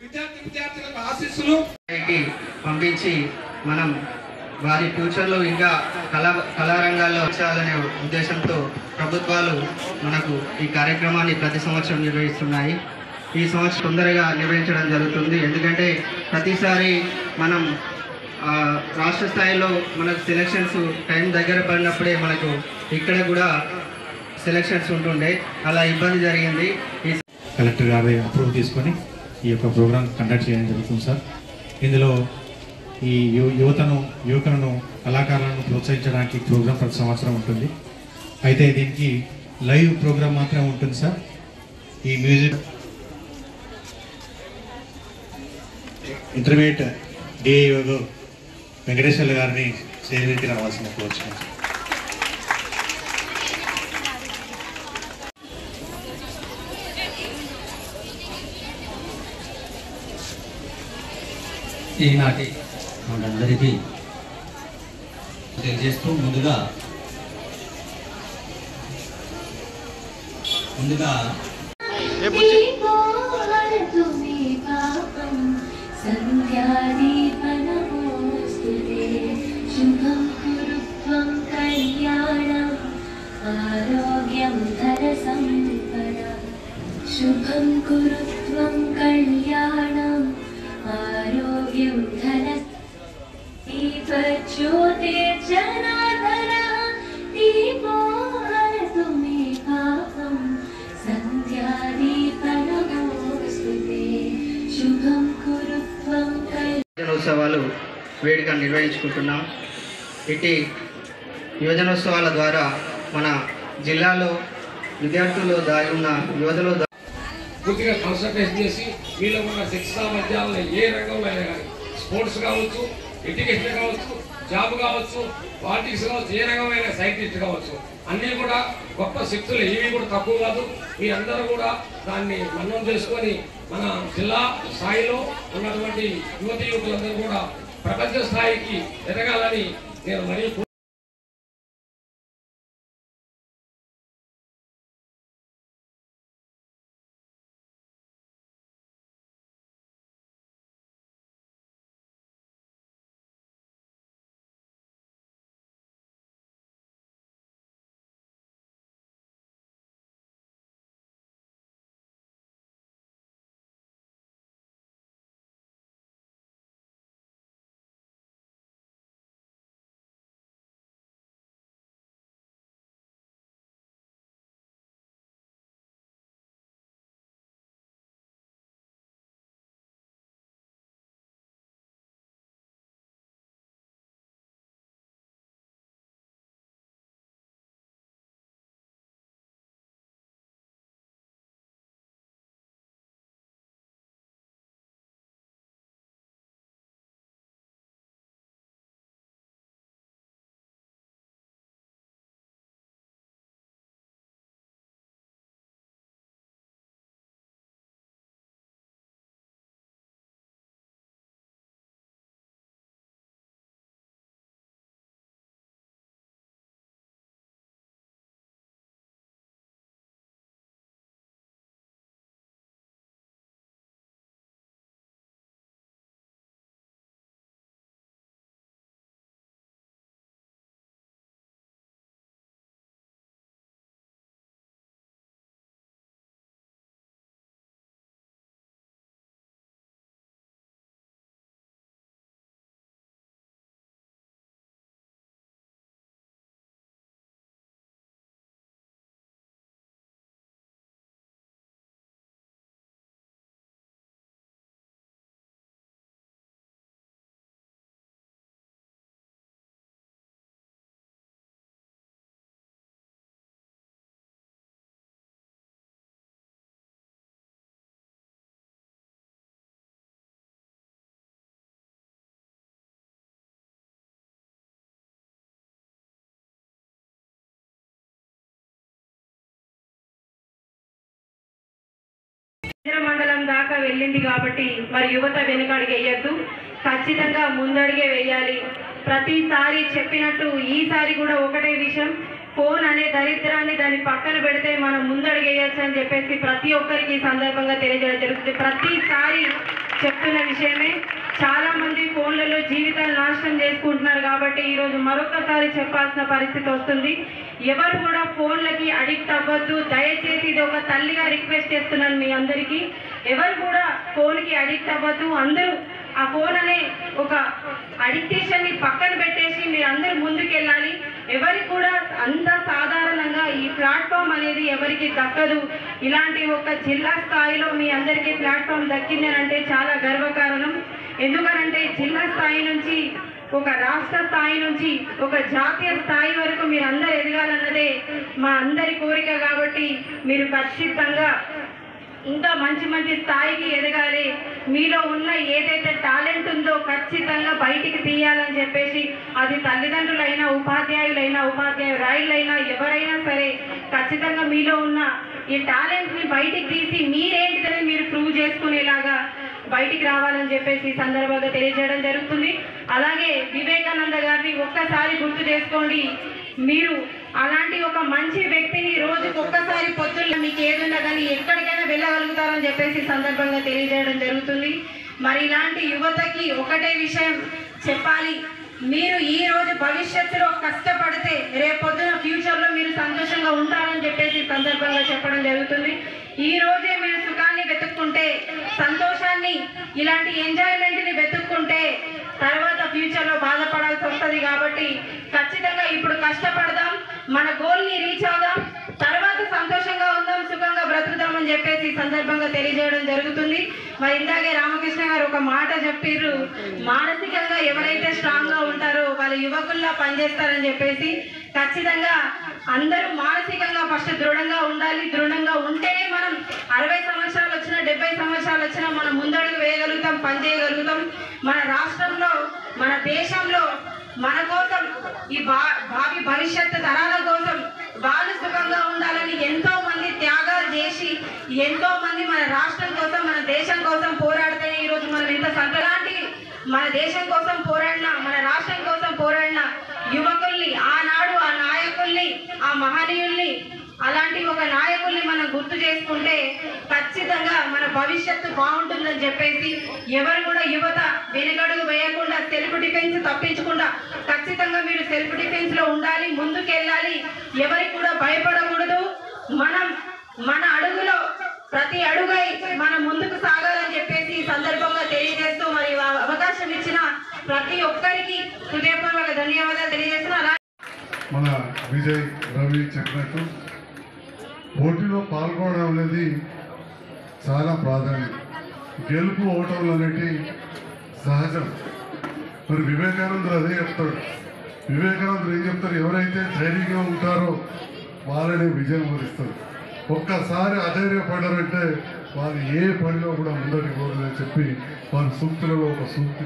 విద్యార్థులకు ఆశీస్సులు పంపించి మనం వారి ఫ్యూచర్లో ఇంకా కళారంగాల్లో వచ్చాలనే ఉద్దేశంతో ప్రభుత్వాలు మనకు ఈ కార్యక్రమాన్ని ప్రతి సంవత్సరం నిర్వహిస్తున్నాయి. ఈ సంవత్సరం తొందరగా నిర్వహించడం జరుగుతుంది. ఎందుకంటే ప్రతిసారి మనం రాష్ట్ర స్థాయిలో మనకు సెలక్షన్స్ టైం దగ్గర పడినప్పుడే మనకు ఇక్కడ కూడా సెలక్షన్స్ ఉంటుండే, అలా ఇబ్బంది జరిగింది. కలెక్టర్ గారి అప్రూవ్ తీసుకొని ఈ యొక్క ప్రోగ్రామ్ కండక్ట్ చేయడం జరుగుతుంది సార్. ఇందులో ఈ యువకులను కళాకారులను ప్రోత్సహించడానికి ప్రోగ్రాం ప్రతి సంవత్సరం ఉంటుంది. అయితే దీనికి లైవ్ ప్రోగ్రాం మాత్రమే ఉంటుంది సార్. ఈ మ్యూజిక్ ఇంటర్మీడియట్ డిఏఓ వెంకటేశ్వర్ల గారిని సేవకి రావాల్సిన కోరుచున్నాను. ఈనాటి మనందరికీ తెలియజేస్తూ ముందుగా శుభం కురుత్వం కళ్యాణం ఆరోగ్యం ధన సంపద శుభం కురుత్వం కళ్యాణం ఆరోగ్యం ధన దీపజ్యోతిర్జనార్దన దీపో హరతు మే పాపం సంధ్యాదీపనమోస్తుతే శుభం కురుత్వం యువజనోత్సవాలు వేడుక నిర్వహించుకుంటున్నాం. ఇటు యువజనోత్సవాల ద్వారా మన జిల్లాలో విద్యార్థులు దాగి ఉన్న యువతలో పూర్తిగా కాన్సన్ట్రేషన్ చేసి వీళ్ళు ఉన్న శిక్ష సామర్థ్యాలను ఏ రంగంలో అయినా కానీ స్పోర్ట్స్ కావచ్చు, ఎడ్యుకేషన్ కావచ్చు, జాబ్ కావచ్చు, పాలిటిక్స్ కావచ్చు, ఏ రంగమైనా సైంటిస్ట్ కావచ్చు, అన్నీ కూడా గొప్ప శక్తులు, ఇవి కూడా తక్కువ కాదు. మీరందరూ కూడా దాన్ని మన్నం చేసుకొని మన జిల్లా స్థాయిలో ఉన్నటువంటి యువతి యువకులందరూ కూడా ప్రపంచ స్థాయికి ఎదగాలని నేను మరీ మండలం దాకా వెళ్ళింది కాబట్టి మరి యువత వెనుకడుగు వేయద్దు, ఖచ్చితంగా ముందడుగే వేయాలి. ప్రతిసారి చెప్పినట్టు ఈసారి కూడా ఒకటే విషయం, ఫోన్ అనే దరిద్రాన్ని దాన్ని పక్కన పెడితే మనం ముందడుగు వేయచ్చు అని చెప్పేసి ప్రతి ఒక్కరికి సందర్భంగా తెలియజేయడం జరుగుతుంది. ప్రతిసారి చెప్తున్న విషయమే. చాలా మంది ఫోన్లలో జీవితాలు నాశనం చేసుకుంటున్నారు కాబట్టి ఈరోజు మరొకసారి చెప్పాల్సిన పరిస్థితి వస్తుంది. ఎవరు కూడా ఫోన్లకి అడిక్ట్ అవ్వద్దు. దయచేసి ఇది ఒక తల్లిగా రిక్వెస్ట్ చేస్తున్నాను మీ అందరికీ. ఎవరు కూడా ఫోన్కి అడిక్ట్ అవ్వద్దు. అందరూ ఆ ఫోన్ అనే ఒక అడిక్టేషన్ని పక్కన పెట్టేసి మీరు అందరూ ముందుకెళ్ళాలి. ఎవరికి కూడా అంత సాధారణంగా ఈ ప్లాట్ఫామ్ అనేది ఎవరికి దక్కదు. ఇలాంటి ఒక జిల్లా స్థాయిలో మీ అందరికీ ప్లాట్ఫామ్ దక్కిందని అంటే చాలా గర్వకారణం. ఎందుకనంటే జిల్లా స్థాయి నుంచి ఒక రాష్ట్ర స్థాయి నుంచి ఒక జాతీయ స్థాయి వరకు మీరు అందరు ఎదగాలన్నదే మా అందరి కోరిక. కాబట్టి మీరు ఖచ్చితంగా ఇంకా మంచి మంచి స్థాయికి ఎదగాలి. మీలో ఉన్న ఏదైతే టాలెంట్ ఉందో ఖచ్చితంగా బయటికి తీయాలని చెప్పేసి అది తల్లిదండ్రులైనా ఉపాధ్యాయులైనా ఉపాధ్యాయురాయులైనా ఎవరైనా సరే ఖచ్చితంగా మీలో ఉన్న ఈ టాలెంట్ని బయటికి తీసి మీరేంటిదని మీరు ప్రూవ్ చేసుకునేలాగా బయటికి రావాలని చెప్పేసి ఈ సందర్భంగా తెలియజేయడం జరుగుతుంది. అలాగే వివేకానంద గారిని ఒక్కసారి గుర్తు చేసుకోండి. మీరు అలాంటి ఒక మంచి వ్యక్తిని రోజుకు ఒక్కసారి పొద్దున్న మీకు ఏదున్నా కానీ ఎక్కడికైనా వెళ్ళగలుగుతారని చెప్పేసి సందర్భంగా తెలియజేయడం జరుగుతుంది. మరి ఇలాంటి యువతకి ఒకటే విషయం చెప్పాలి. మీరు ఈ రోజు భవిష్యత్తులో కష్టపడితే రేపొద్దున ఫ్యూచర్లో మీరు సంతోషంగా ఉంటారని చెప్పేసి సందర్భంగా చెప్పడం జరుగుతుంది. ఈ రోజే మీరు సుఖాన్ని వెతుక్కుంటే, సంతోషాన్ని, ఇలాంటి ఎంజాయ్మెంట్ని వెతుక్కుంటే తర్వాత ఫ్యూచర్లో బాధపడాల్సి వస్తుంది. కాబట్టి ఖచ్చితంగా ఇప్పుడు కష్టపడదాం, మన గోల్ని రీచ్ అవుదాం, తర్వాత సంతోషంగా ఉందాం, సుఖంగా బ్రతుకుదామని చెప్పేసి సందర్భంగా తెలియజేయడం జరుగుతుంది. మరి ఇందాకే రామకృష్ణ గారు ఒక మాట చెప్పిర్రు, మానసికంగా ఎవరైతే స్ట్రాంగ్గా ఉంటారో వాళ్ళ యువకుల్లా పనిచేస్తారని చెప్పేసి. ఖచ్చితంగా అందరూ మానసికంగా ఫస్ట్ దృఢంగా ఉండాలి. దృఢంగా ఉంటేనే మనం 60 సంవత్సరాలు వచ్చినా 70 సంవత్సరాలు వచ్చినా మనం ముందడుగు వేయగలుగుతాం, పనిచేయగలుగుతాం. మన రాష్ట్రంలో, మన దేశంలో, మన కోసం, ఈ భావి భవిష్యత్తు తరాల కోసం వాళ్ళు సుఖంగా ఉండాలని ఎంతో మంది త్యాగాలు చేసి ఎంతో మంది మన రాష్ట్రం కోసం, మన దేశం కోసం పోరాడితే ఈరోజు మనం ఇంత సంతలాంటి మన దేశం కోసం పోరాడిన, మన రాష్ట్రం కోసం పోరాడిన యువకుల్ని, ఆనాడు ఆ నాయకుల్ని, ఆ మహనీయుల్ని, అలాంటి ఒక నాయకుల్ని మనం గుర్తు చేసుకుంటే ఖచ్చితంగా మన భవిష్యత్తు బాగుంటుందని చెప్పేసి ఎవరు కూడా యువత వెనుకడుగు వేయకుండా సెల్ఫ్ డిఫెన్స్ తప్పించకుండా ఖచ్చితంగా మీరు సెల్ఫ్ డిఫెన్స్ లో ఉండాలి, ముందుకెళ్ళాలి, ఎవరికి కూడా భయపడకూడదు. మనం మన అడుగులో ప్రతి అడుగై మనం ముందుకు సాగాలని చెప్పేసి ఈ సందర్భంగా తెలియజేస్తూ మరి అవకాశం ఇచ్చిన ప్రతి ఒక్కరికి హృదయపూర్వక ధన్యవాదాలు తెలియజేస్తున్నా. మన విజయ్ రవి చెప్పినట్టు పోటీలో పాల్గొనడం అనేది చాలా ప్రాధాన్యం. గెలుపు ఓటములు అనేవి సహజం. మరి వివేకానందుడు అదే చెప్తాడు. వివేకానందుడు ఏం చెప్తారు, ఎవరైతే ధైర్యంగా ఉంటారో వాళ్ళని విజయం వరిస్తారు. ఒక్కసారి అధైర్యపడ్డారంటే వాళ్ళు ఏ పనిలో కూడా ముందరికి పోదని చెప్పి వారి సూక్తులలో ఒక సూక్తి.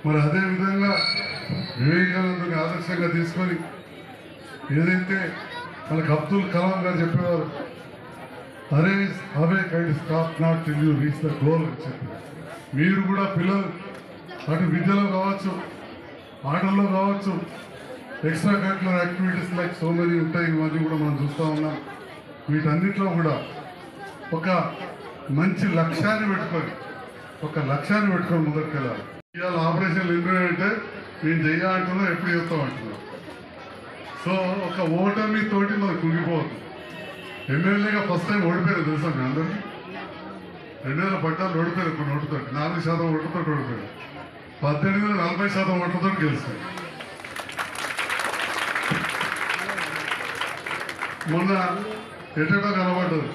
మరి అదేవిధంగా వివేకానందుని ఆదర్శంగా తీసుకొని ఏదైతే మనకు అబ్దుల్ కలాం గారు చెప్పేవారు, arise awake kind stop not till you reach the goal అని చెప్పి, మీరు కూడా పిల్లలు అటు విద్యలో కావచ్చు, ఆటల్లో కావచ్చు, extra curricular activities like so many ఉంటాయి. ఇవన్నీ కూడా మనం చూస్తూ ఉన్నాం. వీటన్నిటిలో కూడా ఒక మంచి లక్ష్యాన్ని పెట్టుకొని ముందరికి వెళ్ళాలి. ఇవాళ ఆపరేషన్లు ఎందుకు అంటే నేను చెయ్యాలంటున్నా, ఎప్పుడు చెప్తాం అంటున్నాం. సో ఒక ఓటమి తోటి మనకు కుంగిపోవద్దు. ఎమ్మెల్యేగా ఫస్ట్ టైం ఓడిపోయారు తెలుసా మీ అందరికీ. 2014 ఓడిపోయారు. కొన్ని ఓటుతో 4% ఓటుతో ఓడిపోయారు. 18లో 40% ఓట్లతో గెలిచారు. మొన్న ఎటో కనబడ్డది.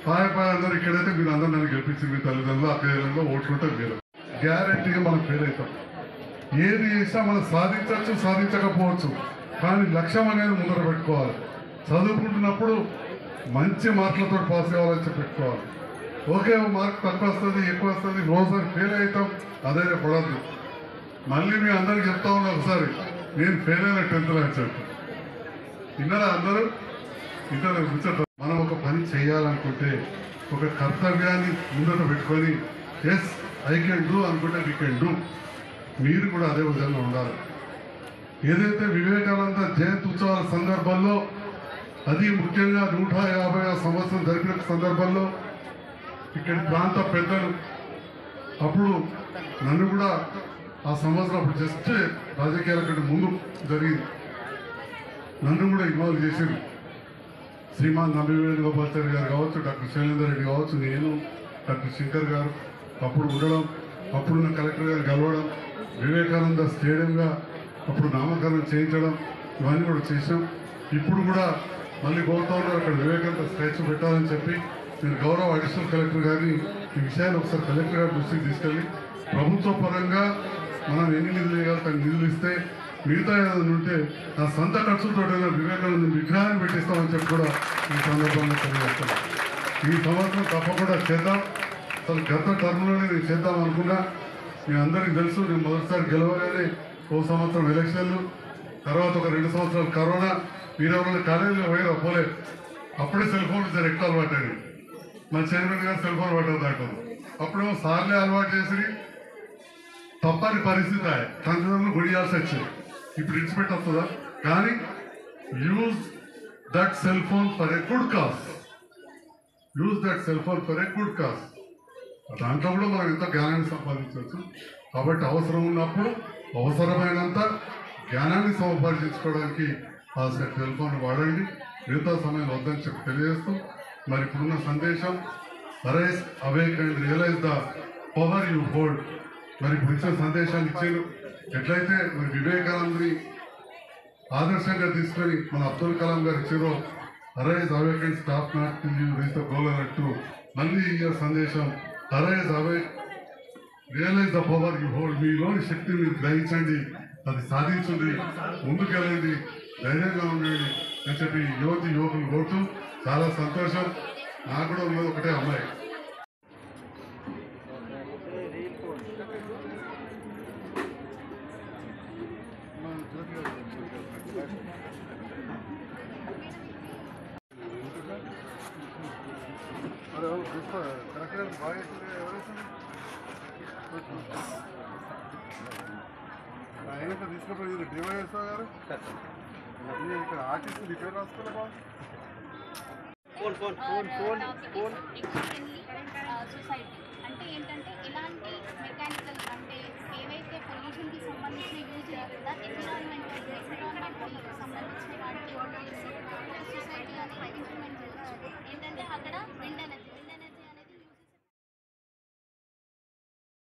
పాయ అందరూ ఇక్కడైతే మీరు అందరూ నన్ను గెలిపించింది, మీ తల్లిదండ్రులు అక్కయ్యలో ఓట్లుంటే మీరు గ్యారెంటీగా మనం ఫెయిల్ అవుతాం. ఏది చేసినా మనం సాధించవచ్చు, సాధించకపోవచ్చు, కానీ లక్ష్యం అనేది ముందర పెట్టుకోవాలి. చదువుకుంటున్నప్పుడు మంచి మార్కులతో పాస్ కావాలని చెప్పి పెట్టుకోవాలి. ఓకే మార్క్ తక్కువ వస్తుంది, ఎక్కువ వస్తుంది, రోజు ఫెయిల్ అవుతాం, అదే పడద్దు. మళ్ళీ మీ అందరికి చెప్తా ఉన్నా ఒకసారి, నేను ఫెయిల్ అయిన 10th అని చెప్పి విన్నారా అందరూ? ఇద్దరు కూర్చోండి. మనం ఒక పని చేయాలనుకుంటే ఒక కర్తవ్యాన్ని ముందర పెట్టుకొని ఎస్ ఐ కెన్ డూ అనుకుంటే వీ కెన్ డూ. మీరు కూడా అదే విధంగా ఉండాలి. ఏదైతే వివేకానంద జయంతి ఉత్సవాల సందర్భంలో, అది ముఖ్యంగా 150వ సంవత్సరం జరిపిన సందర్భంలో ఇక్కడి ప్రాంత పెద్దలు అప్పుడు నన్ను కూడా ఆ సంవత్సరం అప్పుడు జస్ట్ రాజకీయాల కంటే ముందు జరిగింది, నన్ను కూడా ఇన్వాల్వ్ చేశారు. శ్రీమాన్ నంబి వేణుగోపాల్చారి గారు కావచ్చు, డాక్టర్ శైలేందర్ రెడ్డి కావచ్చు, నేను, డాక్టర్ శంకర్ గారు అప్పుడు ఉండడం, అప్పుడున్న కలెక్టర్ గారు కలవడం, వివేకానంద స్టేడియంగా అప్పుడు నామకరణం చేయించడం, ఇవన్నీ కూడా చేశాం. ఇప్పుడు కూడా మళ్ళీ గౌతమ్లో అక్కడ వివేకానంద స్టాచ్యూ పెట్టాలని చెప్పి నేను గౌరవ అడిషనల్ కలెక్టర్ గారిని ఈ విషయాన్ని ఒకసారి కలెక్టర్ గారి దృష్టికి తీసుకెళ్ళి ప్రభుత్వ పరంగా మనం ఎన్ని నిధులు వేయాలి తను నిధులు ఇస్తే మిగతా ఏదైనా ఉంటే నా సొంత ఖర్చులతో వివేకానంద విగ్రహాన్ని పెట్టిస్తామని చెప్పి కూడా ఈ సందర్భంగా తెలియజేస్తాను. ఈ సంవత్సరం తప్పకుండా చేద్దాం. అసలు గత టర్మ్లోనే నేను చేద్దాం అనుకున్నా. మీ అందరికీ తెలుసు, నేను మొదటిసారి గెలవగానే ఓ సంవత్సరం ఎలక్షన్లు, తర్వాత ఒక 2 సంవత్సరాలు కరోనా. మీరెవరైనా కాలేజీలో పోయారో పోలేదు, అప్పుడే సెల్ ఫోన్ సార్ ఎక్కువ అలవాటు అండి. మా చైర్మన్ గారు సెల్ ఫోన్ పట్టదు దాంట్లో. అప్పుడేమో సార్లే అలవాటు చేసి తప్పని పరిస్థితి తల్లిదండ్రులు గుడియాల్సి వచ్చాయి. ఇప్పుడు ఇన్స్పెక్ట్ వస్తుందా? కానీ use that cell phone for a good cause, use that cell phone for a good cause. దాంట్లో కూడా మనం ఎంతో జ్ఞానాన్ని సంపాదించవచ్చు. కాబట్టి అవసరం ఉన్నప్పుడు అవసరమైనంత జ్ఞానాన్ని సంపాదించుకోవడానికి ఆ సెల్ ఫోన్ వాడండి. మిగతా సమయం వద్దని చెప్పి తెలియజేస్తూ మరి ఇప్పుడున్న సందేశం arise, awake and realise the power you hold. మరి ఇప్పుడు ఇచ్చిన సందేశాన్ని ఇచ్చారు. ఎట్లయితే మరి వివేకానందని ఆదర్శంగా తీసుకొని మన అబ్దుల్ కలాం గారు ఇచ్చారో arise, awake and stop not till you reach the goal అన్నట్టు మళ్ళీ ఈ సందేశం arise, awake, realise the power you hold. మీలోని శక్తిని మీరు గ్రహించండి, అది సాధించండి, ముందుకెళ్ళండి, ధైర్యంగా ఉండండి అని చెప్పి యువకులు కోరుతూ చాలా సంతోషం. నాకు కూడా ఉన్నది ఒకటే అమ్మాయి. ఆయన తీసుకుపోయి డివైఎస్ గారు ఇక్కడ ఆర్టిస్ట్ రిపేర్ రాసుకోలే సొసైటీ అంటే ఏంటంటే ఇలాంటి మెకానికల్ అంటే ఏవైతే పొల్యూషన్కి సంబంధించిన యూజ్ లేకుండా ఎన్విరాన్మెంట్కి సంబంధించిన వాటికి సొసైటీ అనేది ఇంప్లిమెంట్ చేయవచ్చు. ఏంటంటే అక్కడ విండ్ ఎనర్జీ